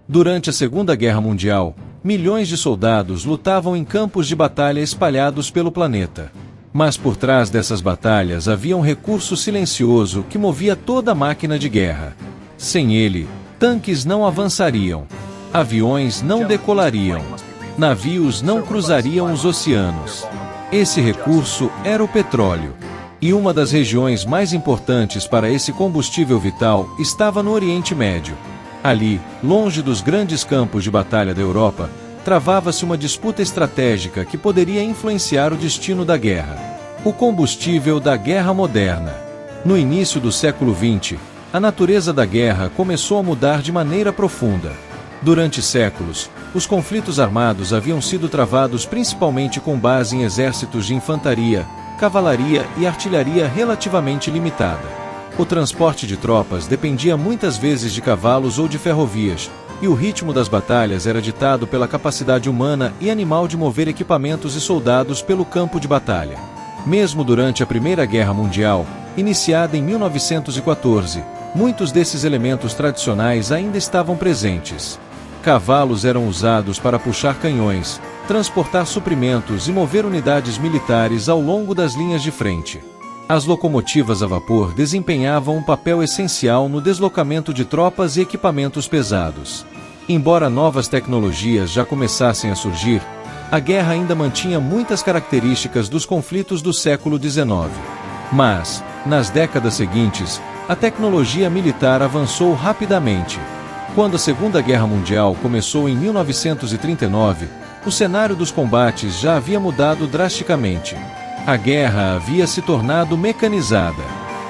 Durante a Segunda Guerra Mundial, milhões de soldados lutavam em campos de batalha espalhados pelo planeta. Mas por trás dessas batalhas havia um recurso silencioso que movia toda a máquina de guerra. Sem ele, tanques não avançariam, aviões não decolariam, navios não cruzariam os oceanos. Esse recurso era o petróleo. E uma das regiões mais importantes para esse combustível vital estava no Oriente Médio. Ali, longe dos grandes campos de batalha da Europa, travava-se uma disputa estratégica que poderia influenciar o destino da guerra. O combustível da guerra moderna. No início do século XX, a natureza da guerra começou a mudar de maneira profunda. Durante séculos, os conflitos armados haviam sido travados principalmente com base em exércitos de infantaria, cavalaria e artilharia relativamente limitada. O transporte de tropas dependia muitas vezes de cavalos ou de ferrovias, e o ritmo das batalhas era ditado pela capacidade humana e animal de mover equipamentos e soldados pelo campo de batalha. Mesmo durante a Primeira Guerra Mundial, iniciada em 1914, muitos desses elementos tradicionais ainda estavam presentes. Cavalos eram usados para puxar canhões, transportar suprimentos e mover unidades militares ao longo das linhas de frente. As locomotivas a vapor desempenhavam um papel essencial no deslocamento de tropas e equipamentos pesados. Embora novas tecnologias já começassem a surgir, a guerra ainda mantinha muitas características dos conflitos do século XIX. Mas, nas décadas seguintes, a tecnologia militar avançou rapidamente. Quando a Segunda Guerra Mundial começou em 1939, o cenário dos combates já havia mudado drasticamente. A guerra havia se tornado mecanizada.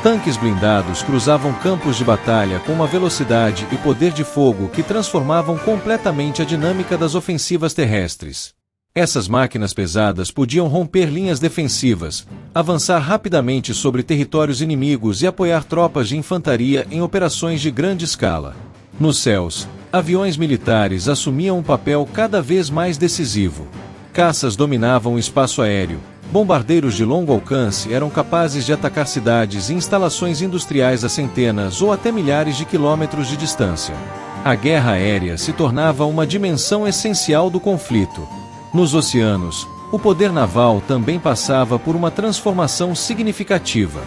Tanques blindados cruzavam campos de batalha com uma velocidade e poder de fogo que transformavam completamente a dinâmica das ofensivas terrestres. Essas máquinas pesadas podiam romper linhas defensivas, avançar rapidamente sobre territórios inimigos e apoiar tropas de infantaria em operações de grande escala. Nos céus, aviões militares assumiam um papel cada vez mais decisivo. Caças dominavam o espaço aéreo. Bombardeiros de longo alcance eram capazes de atacar cidades e instalações industriais a centenas ou até milhares de quilômetros de distância. A guerra aérea se tornava uma dimensão essencial do conflito. Nos oceanos, o poder naval também passava por uma transformação significativa.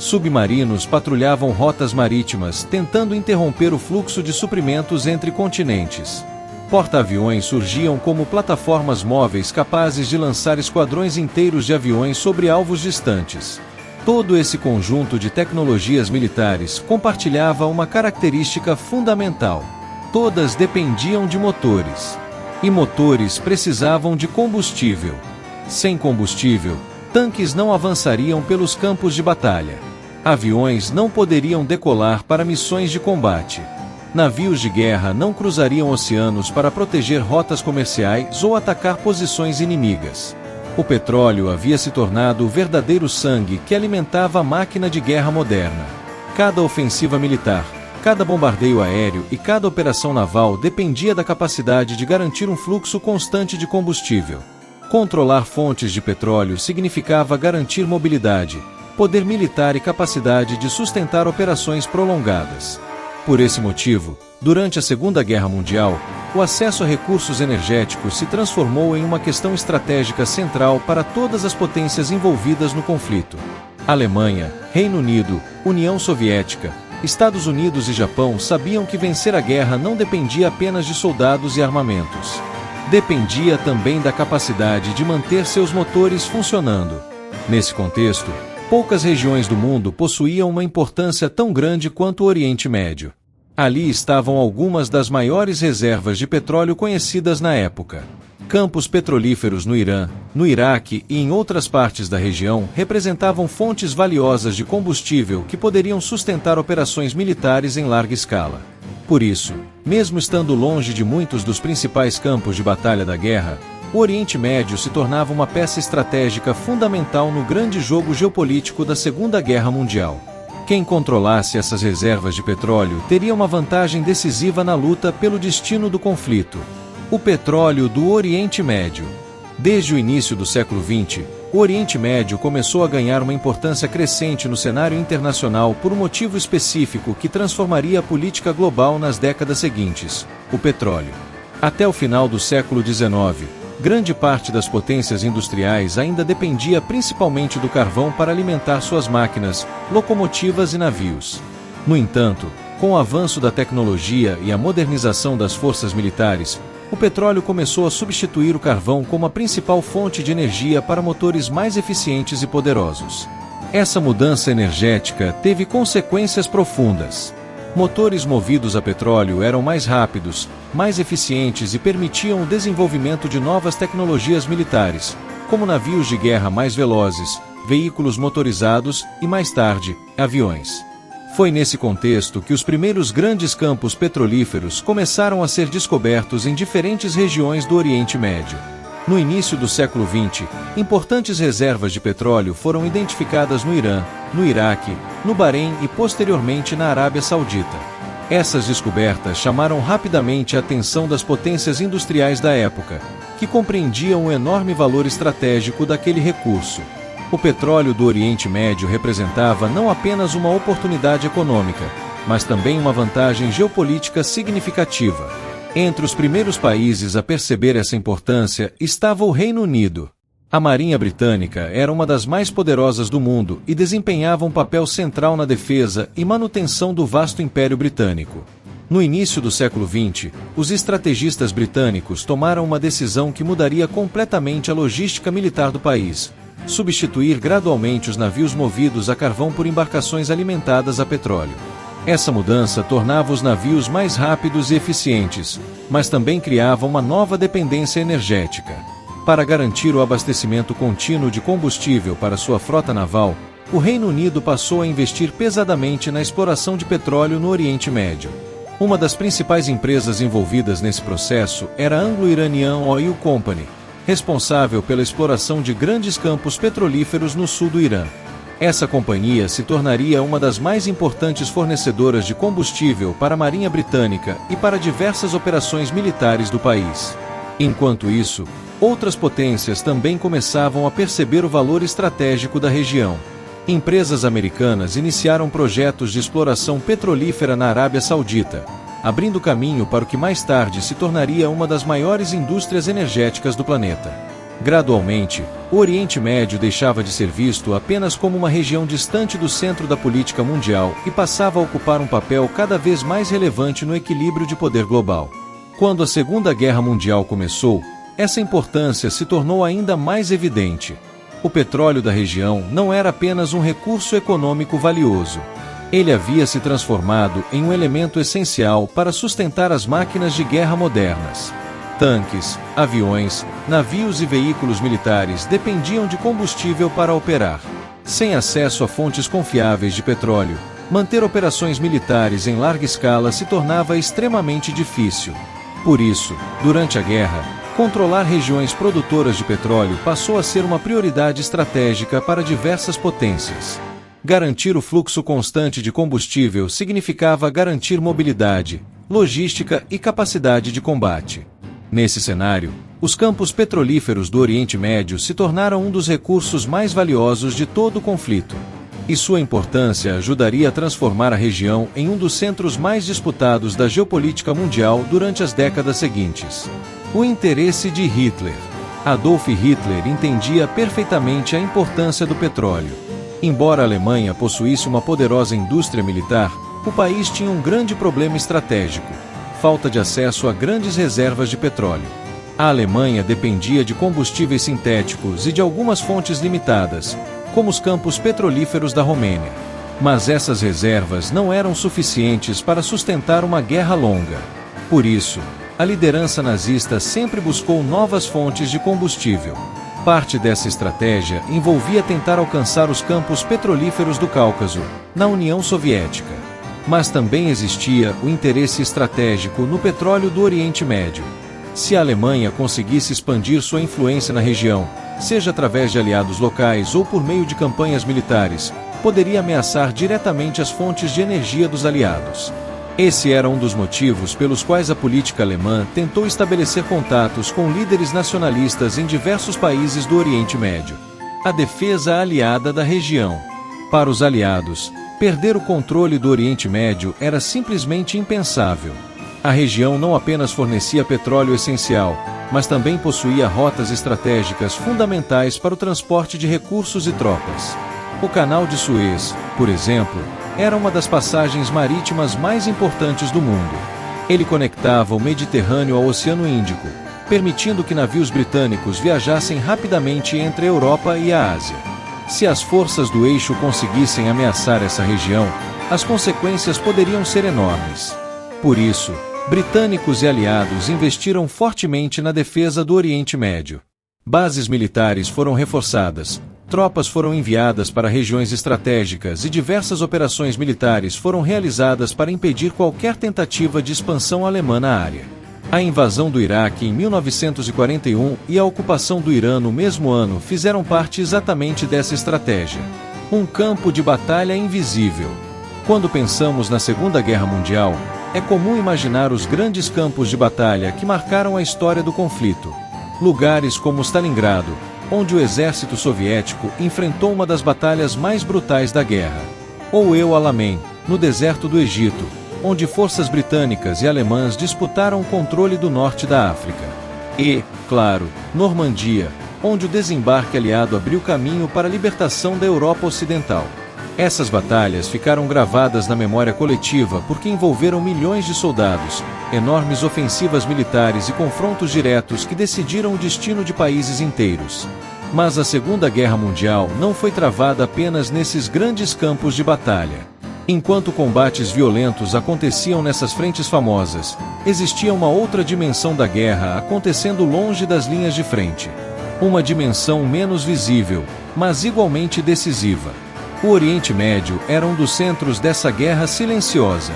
Submarinos patrulhavam rotas marítimas, tentando interromper o fluxo de suprimentos entre continentes. Porta-aviões surgiam como plataformas móveis capazes de lançar esquadrões inteiros de aviões sobre alvos distantes. Todo esse conjunto de tecnologias militares compartilhava uma característica fundamental. Todas dependiam de motores. E motores precisavam de combustível. Sem combustível, tanques não avançariam pelos campos de batalha. Aviões não poderiam decolar para missões de combate. Navios de guerra não cruzariam oceanos para proteger rotas comerciais ou atacar posições inimigas. O petróleo havia se tornado o verdadeiro sangue que alimentava a máquina de guerra moderna. Cada ofensiva militar, cada bombardeio aéreo e cada operação naval dependia da capacidade de garantir um fluxo constante de combustível. Controlar fontes de petróleo significava garantir mobilidade, poder militar e capacidade de sustentar operações prolongadas. Por esse motivo, durante a Segunda Guerra Mundial, o acesso a recursos energéticos se transformou em uma questão estratégica central para todas as potências envolvidas no conflito. Alemanha, Reino Unido, União Soviética, Estados Unidos e Japão sabiam que vencer a guerra não dependia apenas de soldados e armamentos. Dependia também da capacidade de manter seus motores funcionando. Nesse contexto, poucas regiões do mundo possuíam uma importância tão grande quanto o Oriente Médio. Ali estavam algumas das maiores reservas de petróleo conhecidas na época. Campos petrolíferos no Irã, no Iraque e em outras partes da região representavam fontes valiosas de combustível que poderiam sustentar operações militares em larga escala. Por isso, mesmo estando longe de muitos dos principais campos de batalha da guerra, o Oriente Médio se tornava uma peça estratégica fundamental no grande jogo geopolítico da Segunda Guerra Mundial. Quem controlasse essas reservas de petróleo teria uma vantagem decisiva na luta pelo destino do conflito. O petróleo do Oriente Médio. Desde o início do século XX, o Oriente Médio começou a ganhar uma importância crescente no cenário internacional por um motivo específico que transformaria a política global nas décadas seguintes: o petróleo. Até o final do século XIX, grande parte das potências industriais ainda dependia principalmente do carvão para alimentar suas máquinas, locomotivas e navios. No entanto, com o avanço da tecnologia e a modernização das forças militares, o petróleo começou a substituir o carvão como a principal fonte de energia para motores mais eficientes e poderosos. Essa mudança energética teve consequências profundas. Motores movidos a petróleo eram mais rápidos, mais eficientes e permitiam o desenvolvimento de novas tecnologias militares, como navios de guerra mais velozes, veículos motorizados e, mais tarde, aviões. Foi nesse contexto que os primeiros grandes campos petrolíferos começaram a ser descobertos em diferentes regiões do Oriente Médio. No início do século XX, importantes reservas de petróleo foram identificadas no Irã, no Iraque, no Bahrein e posteriormente na Arábia Saudita. Essas descobertas chamaram rapidamente a atenção das potências industriais da época, que compreendiam o enorme valor estratégico daquele recurso. O petróleo do Oriente Médio representava não apenas uma oportunidade econômica, mas também uma vantagem geopolítica significativa. Entre os primeiros países a perceber essa importância estava o Reino Unido. A Marinha Britânica era uma das mais poderosas do mundo e desempenhava um papel central na defesa e manutenção do vasto Império Britânico. No início do século XX, os estrategistas britânicos tomaram uma decisão que mudaria completamente a logística militar do país: substituir gradualmente os navios movidos a carvão por embarcações alimentadas a petróleo. Essa mudança tornava os navios mais rápidos e eficientes, mas também criava uma nova dependência energética. Para garantir o abastecimento contínuo de combustível para sua frota naval, o Reino Unido passou a investir pesadamente na exploração de petróleo no Oriente Médio. Uma das principais empresas envolvidas nesse processo era a Anglo-Iranian Oil Company, responsável pela exploração de grandes campos petrolíferos no sul do Irã. Essa companhia se tornaria uma das mais importantes fornecedoras de combustível para a Marinha Britânica e para diversas operações militares do país. Enquanto isso, outras potências também começavam a perceber o valor estratégico da região. Empresas americanas iniciaram projetos de exploração petrolífera na Arábia Saudita, abrindo caminho para o que mais tarde se tornaria uma das maiores indústrias energéticas do planeta. Gradualmente, o Oriente Médio deixava de ser visto apenas como uma região distante do centro da política mundial e passava a ocupar um papel cada vez mais relevante no equilíbrio de poder global. Quando a Segunda Guerra Mundial começou, essa importância se tornou ainda mais evidente. O petróleo da região não era apenas um recurso econômico valioso. Ele havia se transformado em um elemento essencial para sustentar as máquinas de guerra modernas. Tanques, aviões, navios e veículos militares dependiam de combustível para operar. Sem acesso a fontes confiáveis de petróleo, manter operações militares em larga escala se tornava extremamente difícil. Por isso, durante a guerra, controlar regiões produtoras de petróleo passou a ser uma prioridade estratégica para diversas potências. Garantir o fluxo constante de combustível significava garantir mobilidade, logística e capacidade de combate. Nesse cenário, os campos petrolíferos do Oriente Médio se tornaram um dos recursos mais valiosos de todo o conflito. E sua importância ajudaria a transformar a região em um dos centros mais disputados da geopolítica mundial durante as décadas seguintes. O interesse de Hitler. Adolf Hitler entendia perfeitamente a importância do petróleo. Embora a Alemanha possuísse uma poderosa indústria militar, o país tinha um grande problema estratégico: falta de acesso a grandes reservas de petróleo. A Alemanha dependia de combustíveis sintéticos e de algumas fontes limitadas, como os campos petrolíferos da Romênia. Mas essas reservas não eram suficientes para sustentar uma guerra longa. Por isso, a liderança nazista sempre buscou novas fontes de combustível. Parte dessa estratégia envolvia tentar alcançar os campos petrolíferos do Cáucaso, na União Soviética. Mas também existia o interesse estratégico no petróleo do Oriente Médio. Se a Alemanha conseguisse expandir sua influência na região, seja através de aliados locais ou por meio de campanhas militares, poderia ameaçar diretamente as fontes de energia dos aliados. Esse era um dos motivos pelos quais a política alemã tentou estabelecer contatos com líderes nacionalistas em diversos países do Oriente Médio. A defesa aliada da região. Para os aliados, perder o controle do Oriente Médio era simplesmente impensável. A região não apenas fornecia petróleo essencial, mas também possuía rotas estratégicas fundamentais para o transporte de recursos e tropas. O Canal de Suez, por exemplo, era uma das passagens marítimas mais importantes do mundo. Ele conectava o Mediterrâneo ao Oceano Índico, permitindo que navios britânicos viajassem rapidamente entre a Europa e a Ásia. Se as forças do eixo conseguissem ameaçar essa região, as consequências poderiam ser enormes. Por isso, britânicos e aliados investiram fortemente na defesa do Oriente Médio. Bases militares foram reforçadas, tropas foram enviadas para regiões estratégicas e diversas operações militares foram realizadas para impedir qualquer tentativa de expansão alemã na área. A invasão do Iraque em 1941 e a ocupação do Irã no mesmo ano fizeram parte exatamente dessa estratégia. Um campo de batalha invisível. Quando pensamos na Segunda Guerra Mundial, é comum imaginar os grandes campos de batalha que marcaram a história do conflito. Lugares como Stalingrado, onde o exército soviético enfrentou uma das batalhas mais brutais da guerra. Ou El Alamein, no deserto do Egito, onde forças britânicas e alemãs disputaram o controle do norte da África. E, claro, Normandia, onde o desembarque aliado abriu caminho para a libertação da Europa Ocidental. Essas batalhas ficaram gravadas na memória coletiva porque envolveram milhões de soldados, enormes ofensivas militares e confrontos diretos que decidiram o destino de países inteiros. Mas a Segunda Guerra Mundial não foi travada apenas nesses grandes campos de batalha. Enquanto combates violentos aconteciam nessas frentes famosas, existia uma outra dimensão da guerra acontecendo longe das linhas de frente. Uma dimensão menos visível, mas igualmente decisiva. O Oriente Médio era um dos centros dessa guerra silenciosa.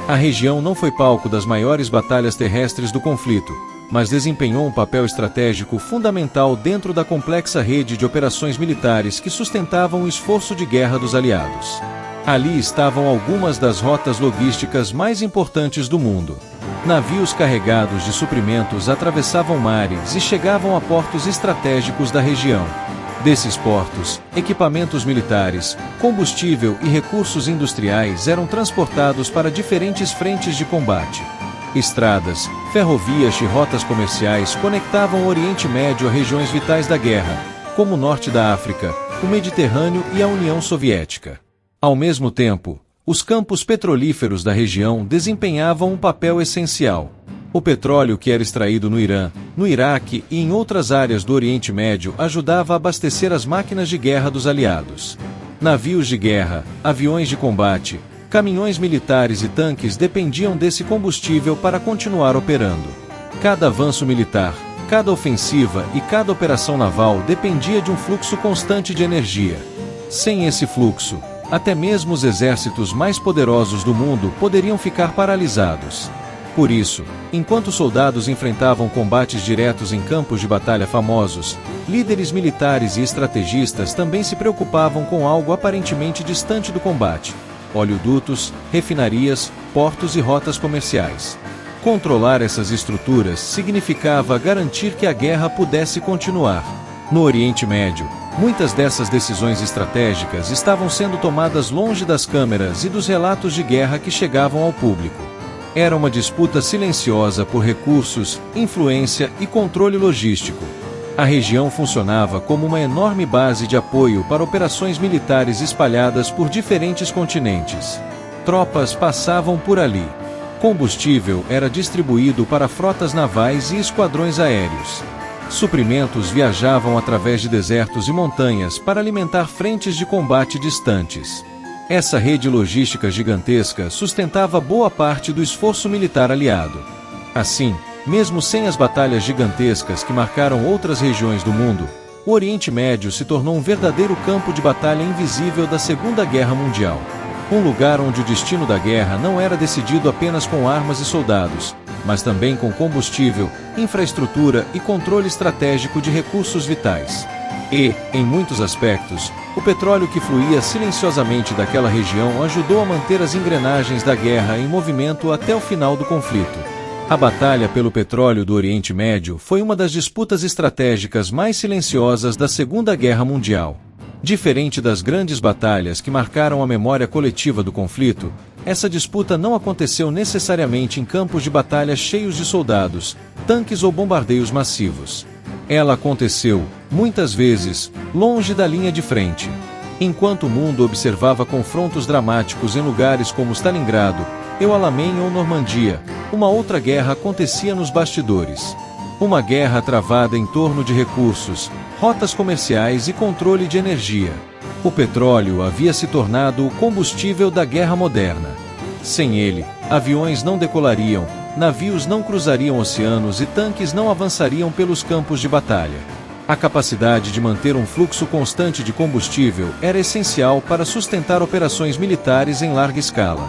A região não foi palco das maiores batalhas terrestres do conflito, mas desempenhou um papel estratégico fundamental dentro da complexa rede de operações militares que sustentavam o esforço de guerra dos aliados. Ali estavam algumas das rotas logísticas mais importantes do mundo. Navios carregados de suprimentos atravessavam mares e chegavam a portos estratégicos da região. Desses portos, equipamentos militares, combustível e recursos industriais eram transportados para diferentes frentes de combate. Estradas, ferrovias e rotas comerciais conectavam o Oriente Médio a regiões vitais da guerra, como o norte da África, o Mediterrâneo e a União Soviética. Ao mesmo tempo, os campos petrolíferos da região desempenhavam um papel essencial. O petróleo que era extraído no Irã, no Iraque e em outras áreas do Oriente Médio ajudava a abastecer as máquinas de guerra dos aliados. Navios de guerra, aviões de combate, caminhões militares e tanques dependiam desse combustível para continuar operando. Cada avanço militar, cada ofensiva e cada operação naval dependia de um fluxo constante de energia. Sem esse fluxo, até mesmo os exércitos mais poderosos do mundo poderiam ficar paralisados. Por isso, enquanto soldados enfrentavam combates diretos em campos de batalha famosos, líderes militares e estrategistas também se preocupavam com algo aparentemente distante do combate: oleodutos, refinarias, portos e rotas comerciais. Controlar essas estruturas significava garantir que a guerra pudesse continuar. No Oriente Médio, muitas dessas decisões estratégicas estavam sendo tomadas longe das câmeras e dos relatos de guerra que chegavam ao público. Era uma disputa silenciosa por recursos, influência e controle logístico. A região funcionava como uma enorme base de apoio para operações militares espalhadas por diferentes continentes. Tropas passavam por ali. Combustível era distribuído para frotas navais e esquadrões aéreos. Suprimentos viajavam através de desertos e montanhas para alimentar frentes de combate distantes. Essa rede logística gigantesca sustentava boa parte do esforço militar aliado. Assim, mesmo sem as batalhas gigantescas que marcaram outras regiões do mundo, o Oriente Médio se tornou um verdadeiro campo de batalha invisível da Segunda Guerra Mundial. Um lugar onde o destino da guerra não era decidido apenas com armas e soldados, mas também com combustível, infraestrutura e controle estratégico de recursos vitais. E, em muitos aspectos, o petróleo que fluía silenciosamente daquela região ajudou a manter as engrenagens da guerra em movimento até o final do conflito. A batalha pelo petróleo do Oriente Médio foi uma das disputas estratégicas mais silenciosas da Segunda Guerra Mundial. Diferente das grandes batalhas que marcaram a memória coletiva do conflito, essa disputa não aconteceu necessariamente em campos de batalha cheios de soldados, tanques ou bombardeios massivos. Ela aconteceu, muitas vezes, longe da linha de frente. Enquanto o mundo observava confrontos dramáticos em lugares como Stalingrado, El Alamein ou Normandia, uma outra guerra acontecia nos bastidores. Uma guerra travada em torno de recursos, rotas comerciais e controle de energia. O petróleo havia se tornado o combustível da guerra moderna. Sem ele, aviões não decolariam, navios não cruzariam oceanos e tanques não avançariam pelos campos de batalha. A capacidade de manter um fluxo constante de combustível era essencial para sustentar operações militares em larga escala.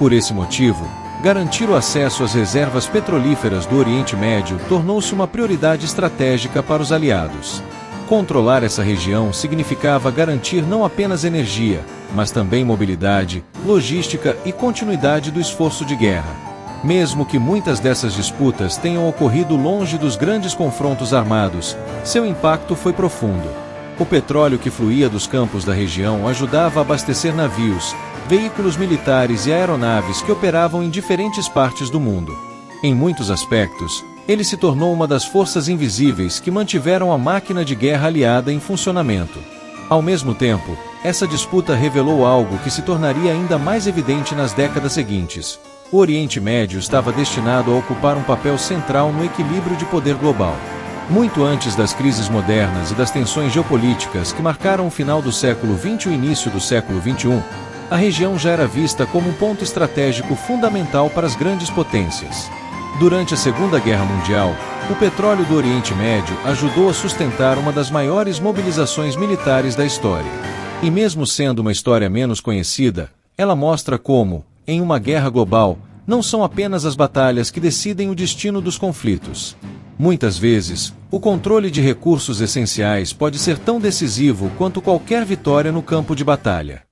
Por esse motivo, garantir o acesso às reservas petrolíferas do Oriente Médio tornou-se uma prioridade estratégica para os aliados. Controlar essa região significava garantir não apenas energia, mas também mobilidade, logística e continuidade do esforço de guerra. Mesmo que muitas dessas disputas tenham ocorrido longe dos grandes confrontos armados, seu impacto foi profundo. O petróleo que fluía dos campos da região ajudava a abastecer navios, veículos militares e aeronaves que operavam em diferentes partes do mundo. Em muitos aspectos, ele se tornou uma das forças invisíveis que mantiveram a máquina de guerra aliada em funcionamento. Ao mesmo tempo, essa disputa revelou algo que se tornaria ainda mais evidente nas décadas seguintes. O Oriente Médio estava destinado a ocupar um papel central no equilíbrio de poder global. Muito antes das crises modernas e das tensões geopolíticas que marcaram o final do século XX e o início do século XXI, a região já era vista como um ponto estratégico fundamental para as grandes potências. Durante a Segunda Guerra Mundial, o petróleo do Oriente Médio ajudou a sustentar uma das maiores mobilizações militares da história. E mesmo sendo uma história menos conhecida, ela mostra como, em uma guerra global, não são apenas as batalhas que decidem o destino dos conflitos. Muitas vezes, o controle de recursos essenciais pode ser tão decisivo quanto qualquer vitória no campo de batalha.